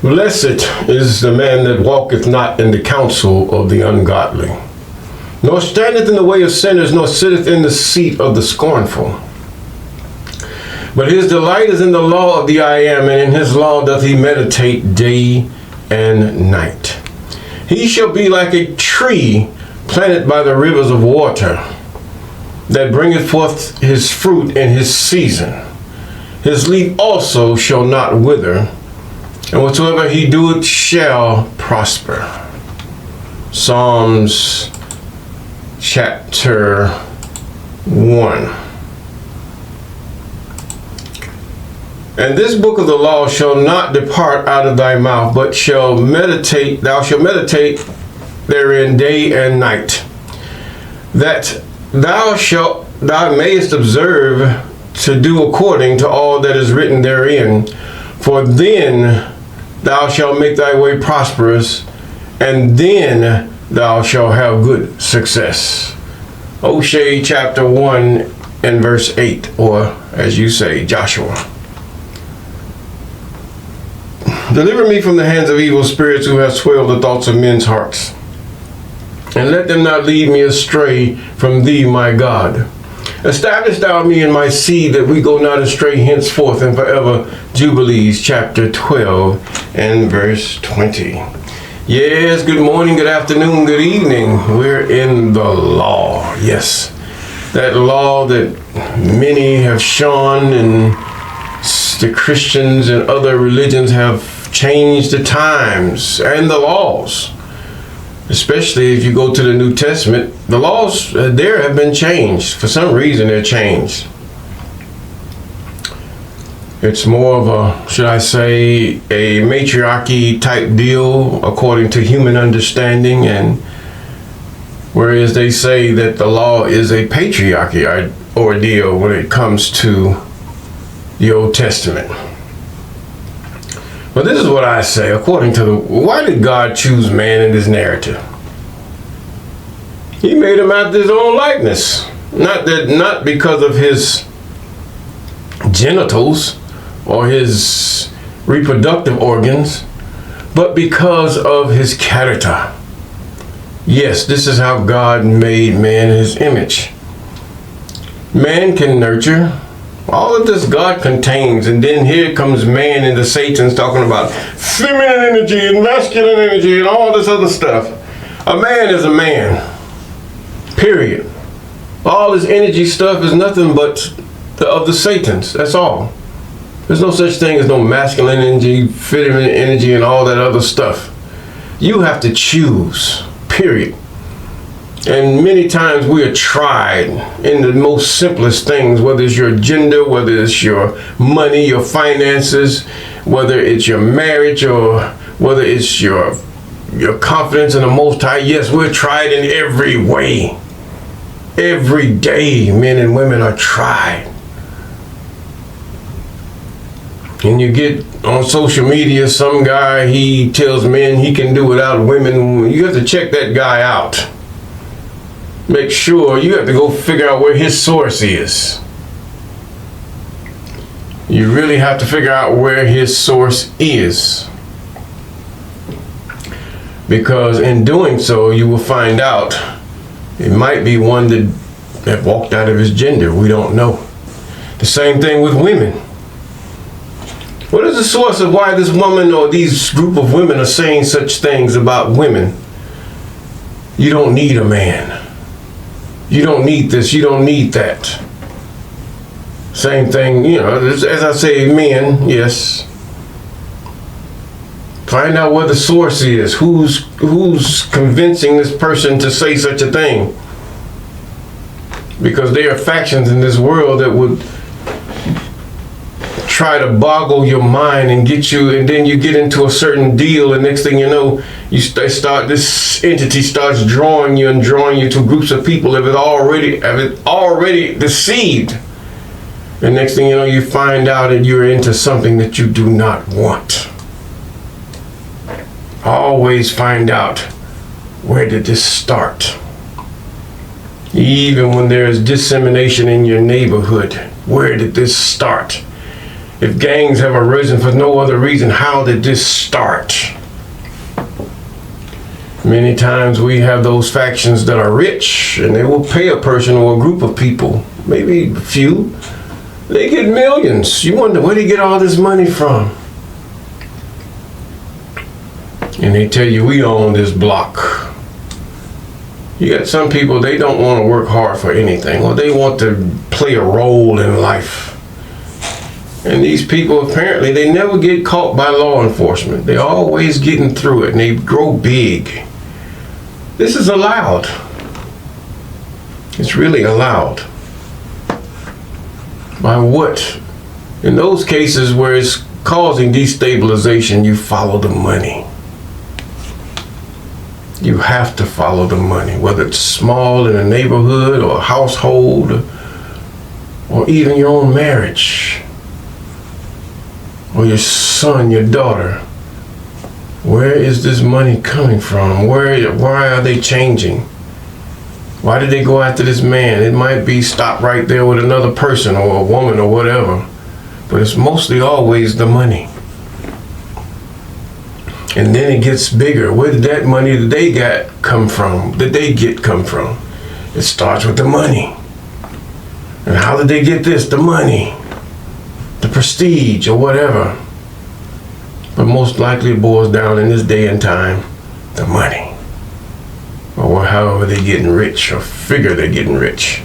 Blessed is the man that walketh not in the counsel of the ungodly, nor standeth in the way of sinners, nor sitteth in the seat of the scornful. But his delight is in the law of the I am, and in his law doth he meditate day and night. He shall be like a tree planted by the rivers of water, that bringeth forth his fruit in his season. His leaf also shall not wither, and whatsoever he doeth shall prosper. Psalms chapter 1. And this book of the law shall not depart out of thy mouth, but thou shalt meditate therein day and night, that thou mayest observe to do according to all that is written therein. For then thou shalt make thy way prosperous, and then thou shalt have good success. Hosea chapter 1 and verse 8, or as you say, Joshua. Deliver me from the hands of evil spirits who have swelled the thoughts of men's hearts, and let them not lead me astray from thee, my God. Establish thou me and my seed, that we go not astray henceforth and forever. Jubilees chapter 12 and verse 20. Yes, good morning, good afternoon, good evening. We're in the law. Yes, that law that many have shunned, and the Christians and other religions have changed the times and the laws. Especially if you go to the New Testament, the laws there have been changed. For some reason, they're changed. It's more of a, should I say, a matriarchy type deal according to human understanding, and whereas they say that the law is a patriarchy ordeal when it comes to the Old Testament. But this is what I say, according to why did God choose man in this narrative? He made him after his own likeness. Not because of his genitals or his reproductive organs, but because of his character. Yes, this is how God made man in his image. Man can nurture. All of this God contains, and then here comes man into Satan's talking about feminine energy and masculine energy and all this other stuff. A man is a man, period. All this energy stuff is nothing but of the Satans, that's all. There's no such thing as no masculine energy, feminine energy, and all that other stuff. You have to choose, period. And many times we are tried in the most simplest things, whether it's your gender, whether it's your money, your finances, whether it's your marriage, or whether it's your confidence in the Most High. Yes, we're tried in every way. Every day, men and women are tried. And you get on social media, some guy, he tells men he can do without women. You have to check that guy out. Make sure, you have to go figure out where his source is. You really have to figure out where his source is. Because in doing so, you will find out it might be one that walked out of his gender. We don't know. The same thing with women. What is the source of why this woman or these group of women are saying such things about women? You don't need a man. You don't need this, you don't need that. Same thing, as I say, men, yes. Find out where the source is. Who's convincing this person to say such a thing? Because there are factions in this world that would try to boggle your mind and get you, and then you get into a certain deal, and next thing you know, this entity starts drawing you to groups of people that have already deceived. And next thing you know, you find out that you're into something that you do not want. Always find out, where did this start? Even when there's dissemination in your neighborhood, where did this start? If gangs have arisen for no other reason, how did this start? Many times we have those factions that are rich and they will pay a person or a group of people, maybe a few. They get millions. You wonder where they get all this money from. And they tell you, we own this block. You got some people, they don't want to work hard for anything, or they want to play a role in life. And these people, apparently, they never get caught by law enforcement. They're always getting through it, and they grow big. This is allowed. It's really allowed. By what? In those cases where it's causing destabilization, you follow the money. You have to follow the money, whether it's small in a neighborhood or a household or even your own marriage or your son, your daughter. Where is this money coming from? Why are they changing? Why did they go after this man? It might be stopped right there with another person or a woman or whatever, but it's mostly always the money. And then it gets bigger. Where did that money that they got come from? Come from? It starts with the money. And how did they get this? The money, the prestige or whatever. But most likely it boils down in this day and time, the money. Or however they're getting rich or figure they're getting rich.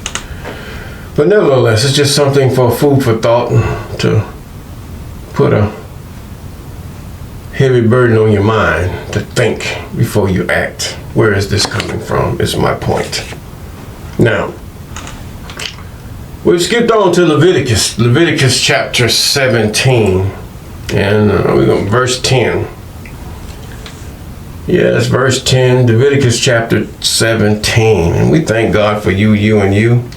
But nevertheless, it's just something for food for thought to put a heavy burden on your mind to think before you act. Where is this coming from is my point. Now, we've skipped on to Leviticus chapter 17. And we're going to verse 10. Yes, verse 10, Leviticus chapter 17. And we thank God for you, and you.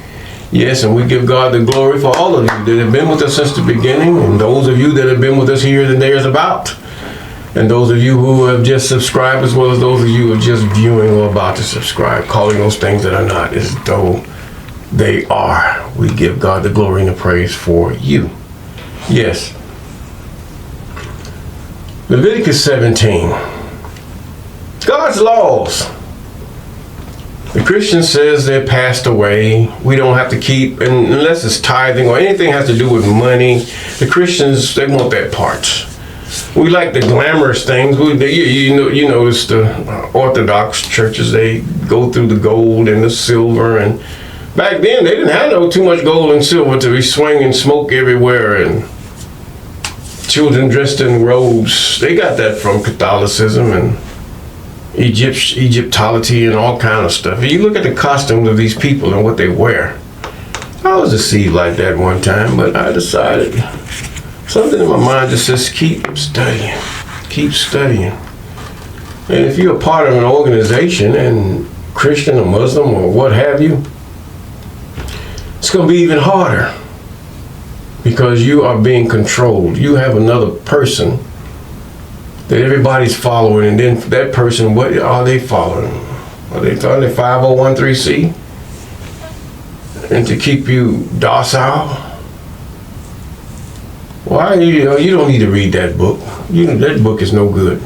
Yes, and we give God the glory for all of you that have been with us since the beginning, and those of you that have been with us here and there's about. And those of you who have just subscribed, as well as those of you who are just viewing or about to subscribe, calling those things that are not as though they are. We give God the glory and the praise for you. Yes. Leviticus 17. God's laws. The Christian says they're passed away. We don't have to keep, unless it's tithing or anything has to do with money. The Christians, they want that part. We like the glamorous things. You notice the Orthodox churches, they go through the gold and the silver. And back then, they didn't have too much gold and silver to be swinging smoke everywhere and children dressed in robes. They got that from Catholicism and Egyptology and all kind of stuff. If you look at the costumes of these people and what they wear. I was deceived like that one time, but I decided, something in my mind just says, keep studying. Keep studying. And if you're a part of an organization, and Christian or Muslim or what have you, it's going to be even harder. Because you are being controlled. You have another person that everybody's following, and then that person, what are they following? Are they following 5013C? And to keep you docile? Why? You don't need to read that book. That book is no good.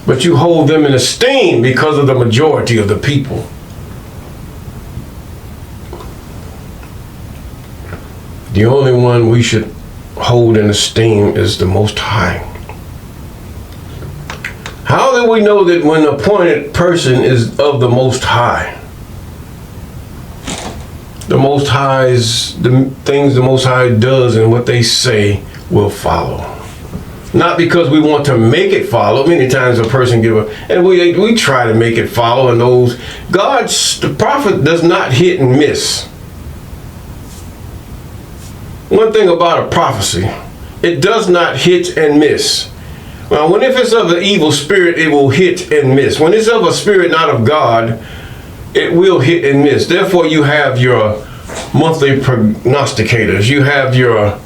But you hold them in esteem because of the majority of the people. The only one we should hold in esteem is the Most High. How do we know that when an appointed person is of the Most High? The Most High's, the things the Most High does and what they say will follow. Not because we want to make it follow. Many times a person and we try to make it follow, and the prophet does not hit and miss. One thing about a prophecy, it does not hit and miss. Well, if it's of the evil spirit, it will hit and miss. When it's of a spirit not of God, it will hit and miss. Therefore, you have your monthly prognosticators, you have your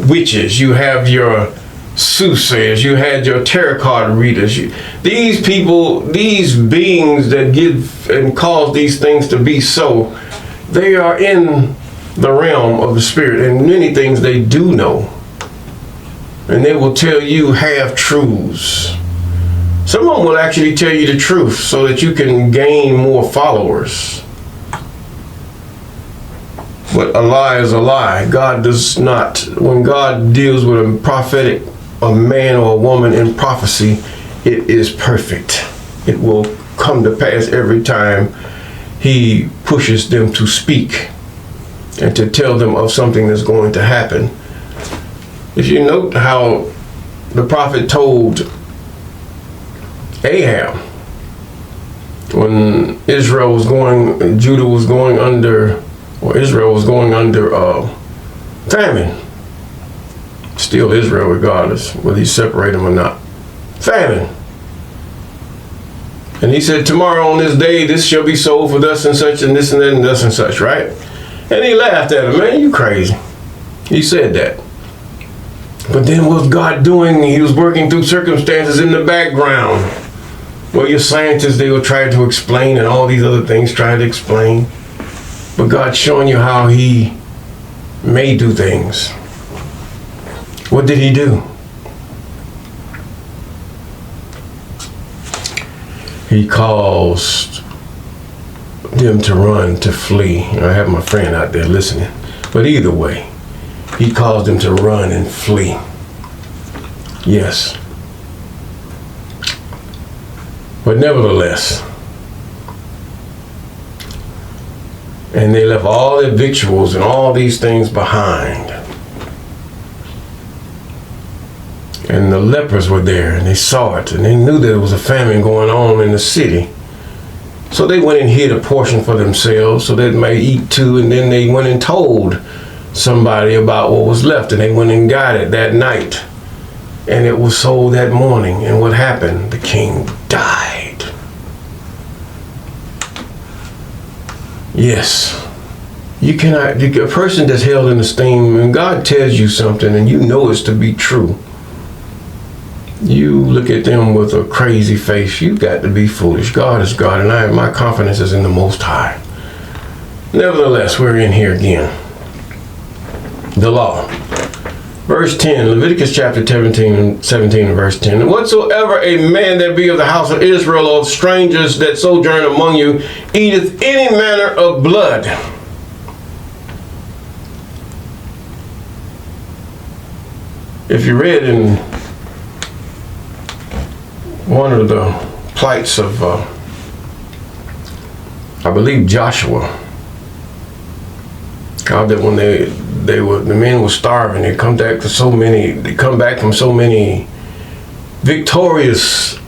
witches, you have your soothsayers, you had your tarot card readers. These people, these beings that give and cause these things to be so, they are in the realm of the spirit, and many things they do know. And they will tell you half-truths. Some of them will actually tell you the truth so that you can gain more followers. But a lie is a lie. God does not, when God deals with a prophetic, a man or a woman in prophecy, it is perfect. It will come to pass every time he pushes them to speak and to tell them of something that's going to happen. If you note how the prophet told Ahab when Judah was going under, or Israel was going under famine. Still Israel regardless, whether you separate them or not. Famine. And he said, tomorrow on this day, this shall be sold for thus and such, and this and that, and thus and such, right? And he laughed at him. Man, you crazy. He said that. But then what was God doing? He was working through circumstances in the background. Well, your scientists, they will try to explain, and all these other things try to explain. But God's showing you how he may do things. What did he do? He caused them to run, to flee. I have my friend out there listening. But either way, he caused them to run and flee. Yes. But nevertheless, and they left all their victuals and all these things behind. And the lepers were there, and they saw it, and they knew there was a famine going on in the city. So they went and hid a portion for themselves so they might eat too, and then they went and told somebody about what was left, and they went and got it that night. And it was sold that morning, and what happened? The king died. Yes. You cannot, a person that's held in esteem, when God tells you something and you know it's to be true, you look at them with a crazy face. You got to be foolish. God is God, and my confidence is in the Most High. Nevertheless, we're in here again. The law. Verse 10, Leviticus chapter 17 and verse 10. And whatsoever a man that be of the house of Israel, or of strangers that sojourn among you, eateth any manner of blood. If you read in one of the plights of, I believe, Joshua, how that when the men were starving, they come back from so many victorious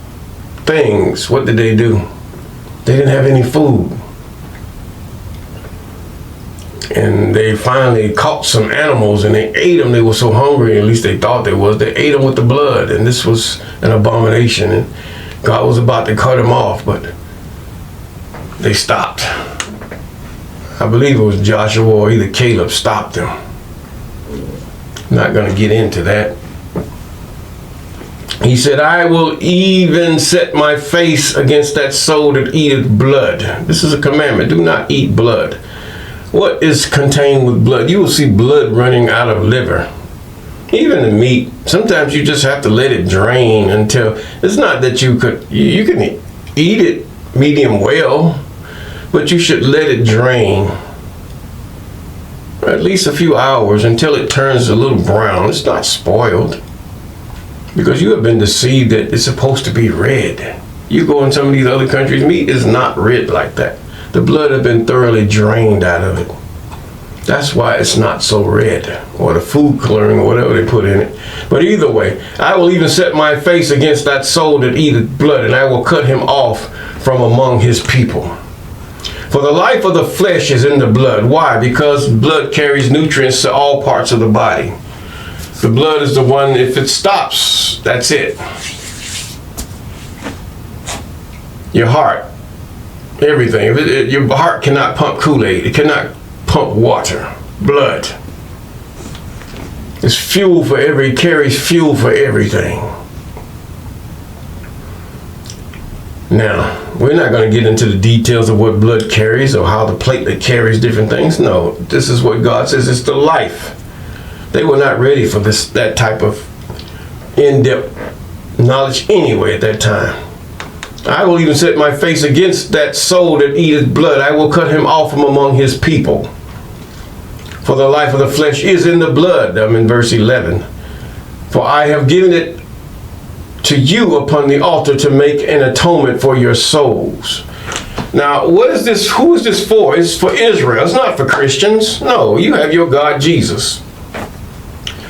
things. What did they do? They didn't have any food. And they finally caught some animals and they ate them. They were so hungry, at least they thought they was. They ate them with the blood, and this was an abomination. And God was about to cut them off, but they stopped. I believe it was Joshua or either Caleb stopped them. I'm not going to get into that. He said, I will even set my face against that soul that eateth blood. This is a commandment. Do not eat blood. What is contained with blood? You will see blood running out of liver. Even the meat, sometimes you just have to let it drain until, it's not that you can eat it medium well, but you should let it drain for at least a few hours until it turns a little brown. It's not spoiled, because you have been deceived that it's supposed to be red. You go in some of these other countries, meat is not red like that. The blood has been thoroughly drained out of it. That's why it's not so red, or the food coloring or whatever they put in it. But either way, I will even set my face against that soul that eateth blood, and I will cut him off from among his people. For the life of the flesh is in the blood. Why? Because blood carries nutrients to all parts of the body. The blood is the one, if it stops, that's it. Your heart, everything. Your heart cannot pump Kool-Aid. It cannot pump water. Blood. It's fuel for carries fuel for everything. Now, We're not going to get into the details of what blood carries or how the platelet carries different things. No, this is what God says. It's the life. They were not ready for that type of in-depth knowledge anyway at that time. I will even set my face against that soul that eateth blood. I will cut him off from among his people. For the life of the flesh is in the blood. I'm in verse 11. For I have given it to you upon the altar to make an atonement for your souls. Now, what is this? Who is this for? It's for Israel. It's not for Christians. No, you have your God, Jesus.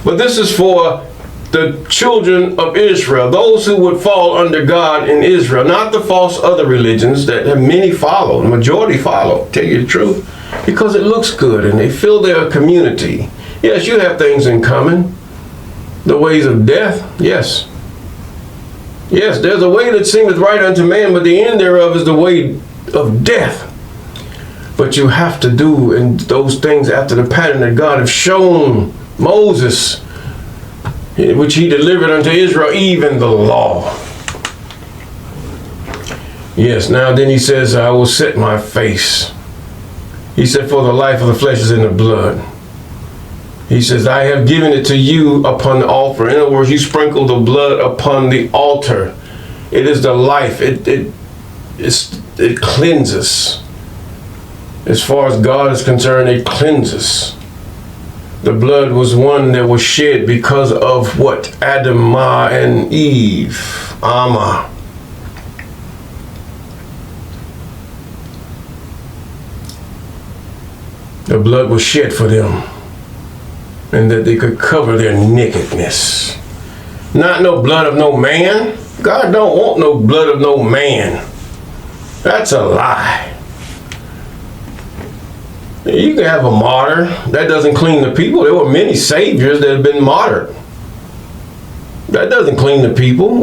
But this is for the children of Israel, those who would fall under God in Israel, not the false other religions that many follow, the majority follow, tell you the truth, because it looks good and they feel they're a community. Yes, you have things in common. The ways of death, yes. Yes, there's a way that seemeth right unto man, but the end thereof is the way of death. But you have to do in those things after the pattern that God has shown Moses, which he delivered unto Israel, even the law. Yes, now then he says, I will set my face. He said, for the life of the flesh is in the blood. He says, I have given it to you upon the altar. In other words, you sprinkle the blood upon the altar. It is the life. It cleanses. As far as God is concerned, it cleanses. The blood was one that was shed because of what? Adam, Ma, and Eve. Ama. The blood was shed for them, and that they could cover their nakedness. Not no blood of no man. God don't want no blood of no man. That's a lie. You can have a martyr. That doesn't clean the people. There were many saviors that have been martyred. That doesn't clean the people.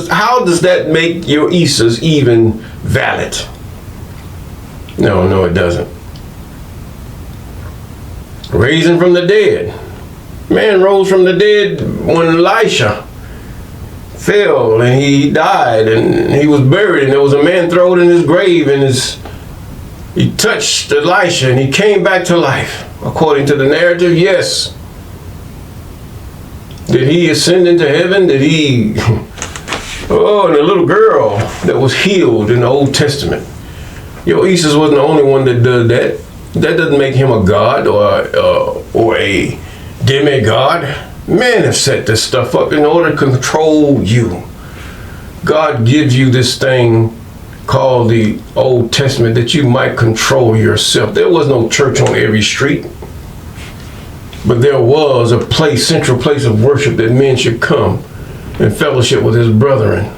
How does that make your Isas even valid? No, it doesn't. Raising from the dead. Man rose from the dead when Elisha fell and he died and he was buried, and there was a man thrown in his grave, and he touched Elisha and he came back to life. According to the narrative, yes. Did he ascend into heaven? Did he? Oh, and the little girl that was healed in the Old Testament. Isis wasn't the only one that did that. That doesn't make him a god or a demigod. Men have set this stuff up in order to control you. God gives you this thing called the Old Testament that you might control yourself. There was no church on every street, but there was a place, central place of worship that men should come and fellowship with his brethren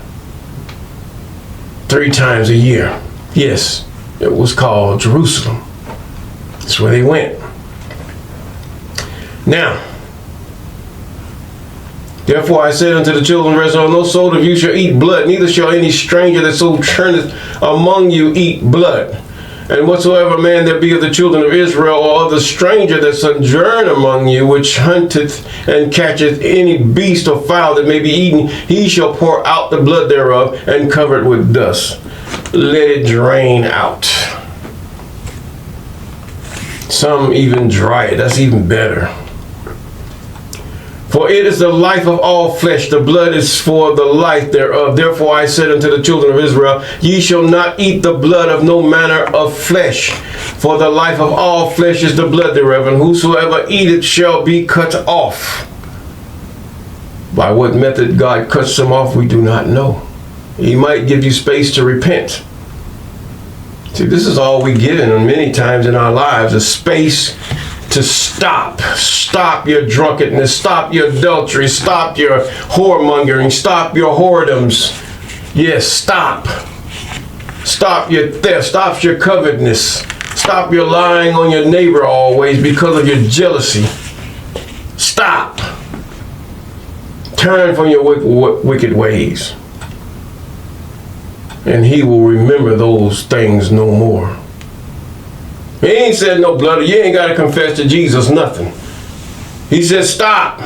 3 times a year. Yes, it was called Jerusalem. That's where they went. Now, therefore I said unto the children of Israel, no soul of you shall eat blood, neither shall any stranger that so turneth among you eat blood. And whatsoever man there be of the children of Israel, or of the stranger that sojourn among you, which hunteth and catcheth any beast or fowl that may be eaten, he shall pour out the blood thereof, and cover it with dust. Let it drain out. Some even dry it. That's even better. For it is the life of all flesh. The blood is for the life thereof. Therefore I said unto the children of Israel, ye shall not eat the blood of no manner of flesh. For the life of all flesh is the blood thereof, and whosoever eateth shall be cut off. By what method God cuts them off, we do not know. He might give you space to repent. See, this is all we given many times in our lives, a space to stop. Stop your drunkenness, stop your adultery, stop your whoremongering, stop your whoredoms. Yes, stop. Stop your theft, stop your covetousness, stop your lying on your neighbor always because of your jealousy. Stop. Turn from your wicked ways, and he will remember those things no more. He ain't said no blood. You ain't got to confess to Jesus nothing. He said stop,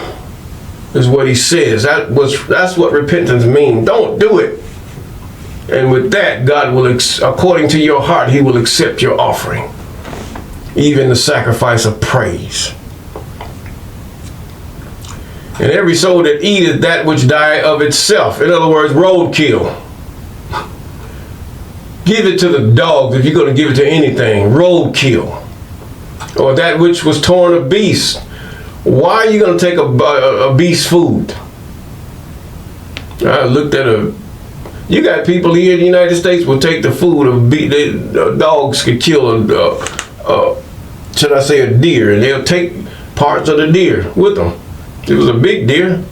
is what he says. That's what repentance means. Don't do it. And with that, God will, according to your heart, he will accept your offering, even the sacrifice of praise. And every soul that eateth that which dieth of itself, in other words, roadkill. Give it to the dogs if you're going to give it to anything, roadkill. Or that which was torn of beast. Why are you going to take a beast food? I looked at you got people here in the United States will take the food of dogs could kill should I say a deer, and they'll take parts of the deer with them. It was a big deer.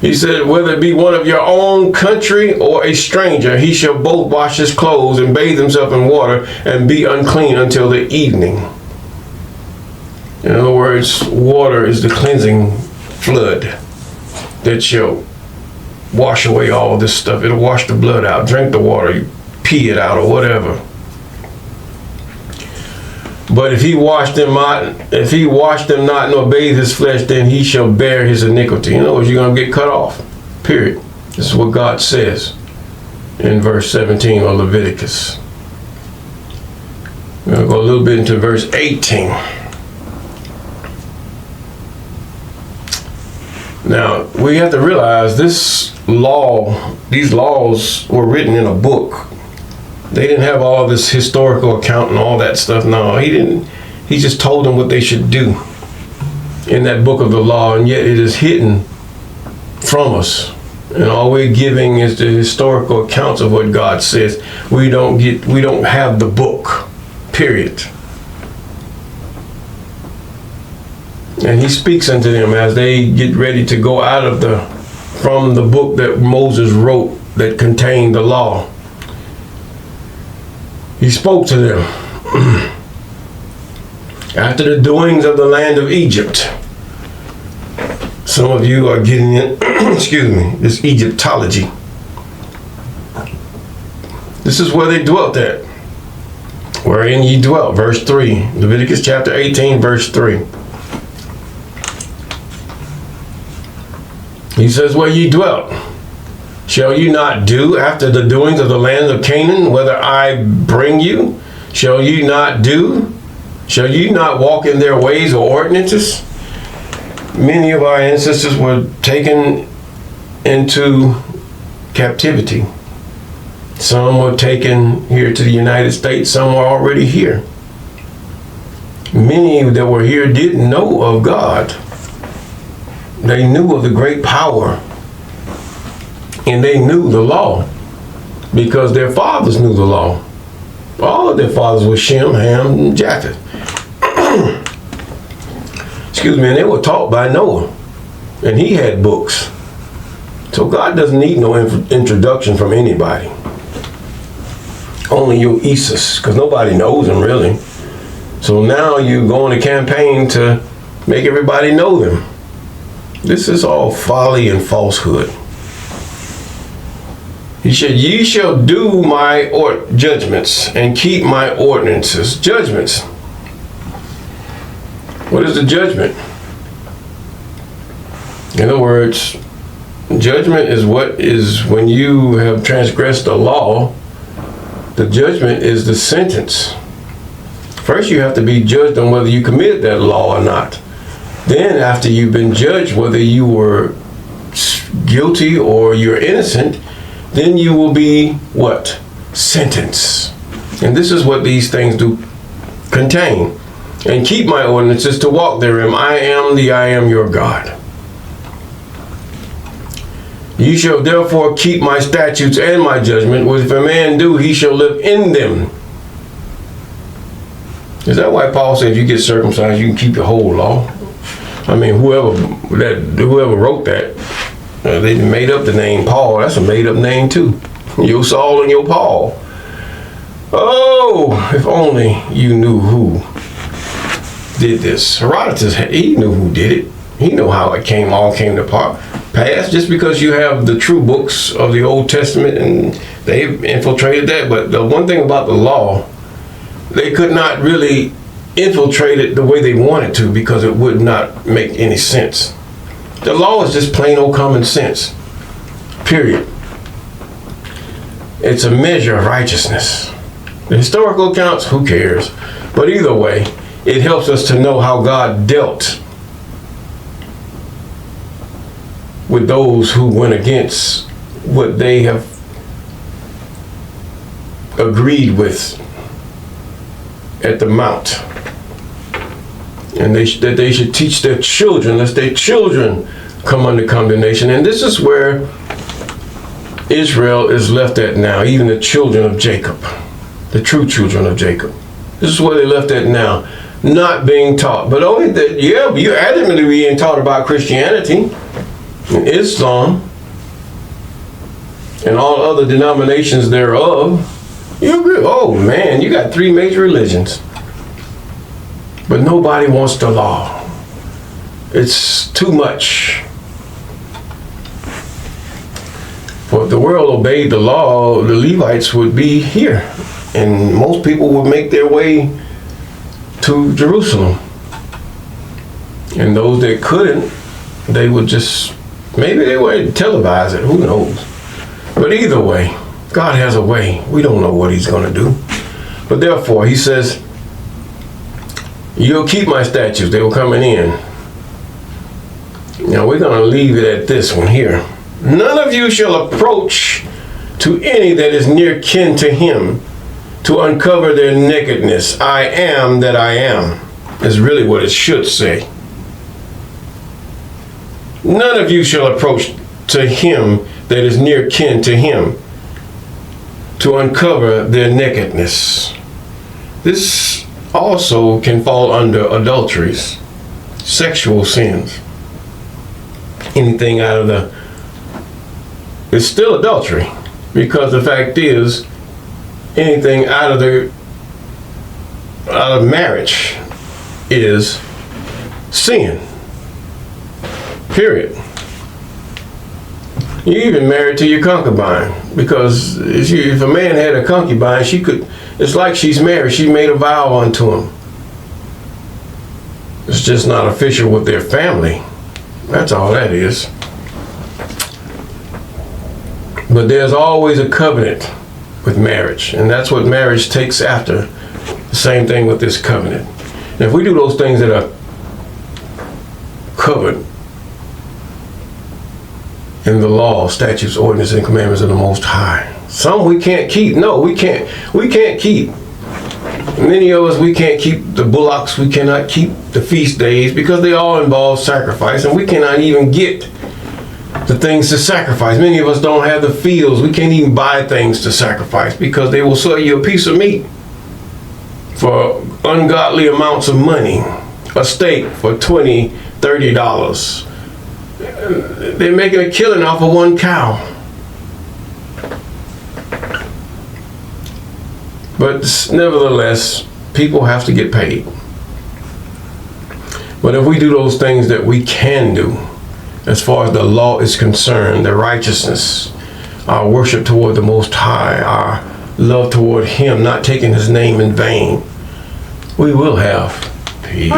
He said, whether it be one of your own country or a stranger, he shall both wash his clothes and bathe himself in water and be unclean until the evening. In other words, water is the cleansing flood that shall wash away all this stuff. It'll wash the blood out. Drink the water, you pee it out or whatever. But if he wash them not, nor bathe his flesh, then he shall bear his iniquity. In other words, you're going to get cut off. Period. This is what God says in verse 17 of Leviticus. We're going to go a little bit into verse 18. Now, we have to realize these laws were written in a book. They didn't have all this historical account and all that stuff. No, he didn't. He just told them what they should do in that book of the law, and yet it is hidden from us. And all we're giving is the historical accounts of what God says. We don't have the book, period. And he speaks unto them as they get ready to go out from the book that Moses wrote that contained the law. He spoke to them after the doings of the land of Egypt. Some of you are getting in, this Egyptology. This is where they dwelt at. Wherein ye dwelt, verse 3. Leviticus chapter 18, verse 3. He says, where ye dwelt. Shall you not do after the doings of the land of Canaan, whether I bring you? Shall you not do? Shall you not walk in their ways or ordinances? Many of our ancestors were taken into captivity. Some were taken here to the United States. Some were already here. Many that were here didn't know of God. They knew of the great power. And they knew the law because their fathers knew the law. All of their fathers were Shem, Ham, and Japheth. And they were taught by Noah. And he had books. So God doesn't need no introduction from anybody. Only your Isis, because nobody knows him really. So now you go on a campaign to make everybody know them. This is all folly and falsehood. He said, ye shall do my judgments and keep my ordinances. Judgments. What is the judgment? In other words, judgment is what is when you have transgressed the law. The judgment is the sentence. First, you have to be judged on whether you committed that law or not. Then, after you've been judged whether you were guilty or you're innocent, then you will be what? Sentenced. And this is what these things do contain. And keep my ordinances to walk therein. I am your God. Ye shall therefore keep my statutes and my judgment, which if a man do, he shall live in them. Is that why Paul said if you get circumcised, you can keep your whole law? I mean, whoever wrote that, they made up the name Paul. That's a made up name too. Your Saul and your Paul. Oh, if only you knew who did this. Herodotus, he knew who did it. He knew how it all came to pass. Just because you have the true books of the Old Testament and they've infiltrated that. But the one thing about the law, they could not really infiltrate it the way they wanted to because it would not make any sense. The law is just plain old common sense. Period. It's a measure of righteousness. The historical accounts, who cares? But either way, it helps us to know how God dealt with those who went against what they have agreed with at the mount. And that they should teach their children, lest their children come under condemnation. And this is where Israel is left at now, even the children of Jacob, the true children of Jacob. This is where they're left at now, not being taught. But only that, yeah, you're adamantly being taught about Christianity and Islam and all other denominations thereof. You agree? Oh man, you got 3 major religions. But nobody wants the law. It's too much. For if the world obeyed the law, the Levites would be here. And most people would make their way to Jerusalem. And those that couldn't, they would just, maybe they would televise it, who knows. But either way, God has a way. We don't know what he's going to do. But therefore, he says, you'll keep my statutes. They were coming in. Now we're going to leave it at this one here. None of you shall approach to any that is near kin to him to uncover their nakedness. I am that I am, is really what it should say. None of you shall approach to him that is near kin to him to uncover their nakedness. This also can fall under adulteries, sexual sins. Anything out of it's still adultery, because the fact is, anything out of marriage is sin. Period. You're even married to your concubine, because if a man had a concubine, it's like she's married. She made a vow unto him. It's just not official with their family. That's all that is. But there's always a covenant with marriage, and that's what marriage takes after. The same thing with this covenant. And if we do those things that are covered in the law, statutes, ordinances, and commandments of the Most High, some we can't keep. No, we can't keep. Many of us, we can't keep the bullocks. We cannot keep the feast days because they all involve sacrifice, and we cannot even get the things to sacrifice. Many of us don't have the fields. We can't even buy things to sacrifice because they will sell you a piece of meat for ungodly amounts of money. A steak for $20, $30. They're making a killing off of one cow. But nevertheless, people have to get paid. But if we do those things that we can do, as far as the law is concerned, the righteousness, our worship toward the Most High, our love toward him, not taking his name in vain, we will have peace.